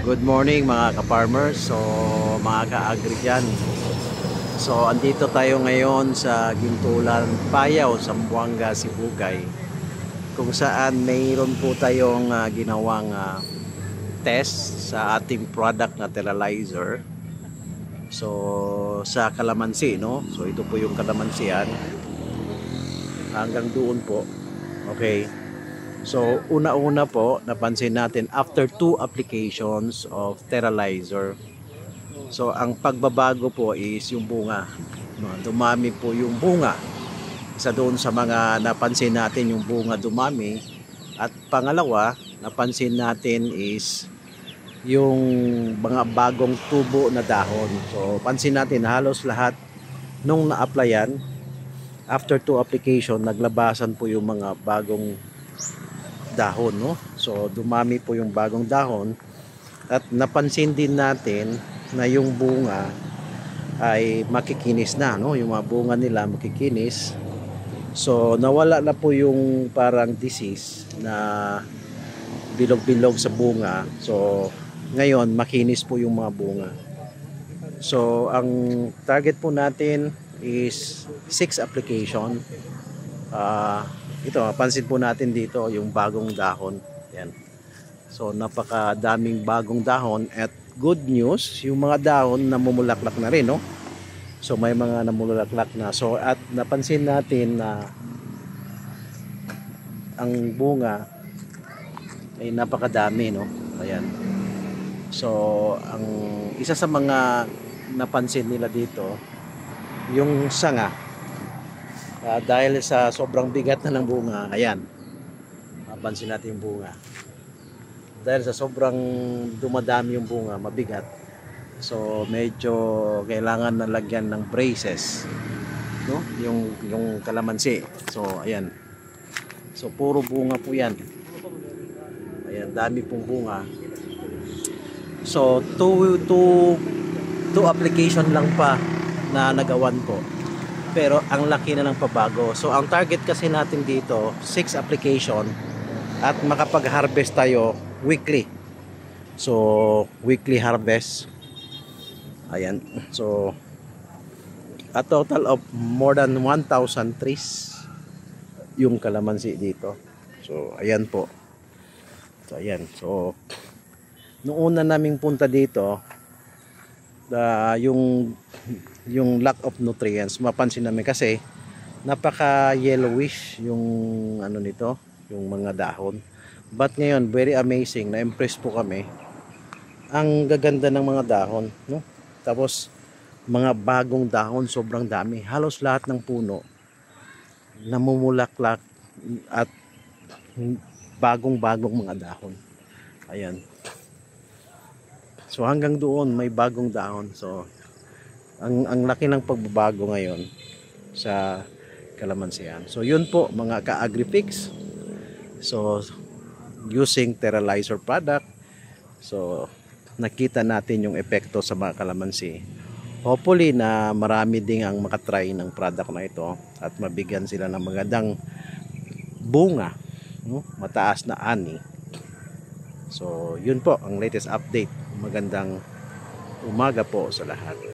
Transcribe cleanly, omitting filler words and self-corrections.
Good morning mga ka-farmers, so mga ka-agri dyan. So andito tayo ngayon sa Gintulan, Payaw, Zamboanga, Sibugay, kung saan mayroon po tayong ginawang test sa ating product na Terralizer. So sa kalamansi, no? So ito po yung kalamansian hanggang doon po. Okay. So, una-una po, napansin natin after 2 applications of Terralizer. So, ang pagbabago po is yung bunga. Dumami po yung bunga. Isa doon sa mga napansin natin yung bunga dumami. At pangalawa, napansin natin is yung mga bagong tubo na dahon. So, pansin natin halos lahat nung na-applyan, after 2 application, naglabasan po yung mga bagong dahon, no? So dumami po yung bagong dahon at napansin din natin na yung bunga ay makikinis na, no? Yung mga bunga nila makikinis. So nawala na po yung parang disease na bilog-bilog sa bunga. So ngayon makinis po yung mga bunga. So ang target po natin is 6 application. Ito, pansin po natin dito yung bagong dahon. Yan. So napakadaming bagong dahon at good news, yung mga dahon namumulaklak na rin, no? So may mga namumulaklak na. So at napansin natin na ang bunga ay napakadami, no? Ayan. So ang isa sa mga napansin nila dito, yung sanga. Dahil sa sobrang bigat na ng bunga, ayan, mapansin natin yung bunga. Dahil sa sobrang dumadami yung bunga, mabigat, so medyo kailangan na lagyan ng braces, no? Yung kalamansi. So ayan, so puro bunga po yan. Ayan, dami pong bunga. So two application lang pa na nagawan ko, pero ang laki na ng pabago. So ang target kasi natin dito 6 application at makapag-harvest tayo weekly. So weekly harvest. Ayan. So a total of more than 1,000 trees yung kalamansi dito. So ayan po. So ayan. So noong una naming punta dito, yung lack of nutrients, mapansin namin kasi napaka yellowish yung ano nito, yung mga dahon. But ngayon, very amazing, na-impress po kami. Ang gaganda ng mga dahon, no? Tapos mga bagong dahon, sobrang dami. Halos lahat ng puno namumulaklak at bagong-bagong mga dahon. Ayan. So hanggang doon may bagong dahon. So ang laki ng pagbabago ngayon sa kalamansian. So yun po mga ka-AgriFix. So using Terralizer product, so nakita natin yung epekto sa mga kalamansi. Hopefully na marami ding ang makatry ng product na ito at mabigyan sila ng magandang bunga, no? Mataas na ani. So yun po ang latest update. Magandang umaga po sa lahat.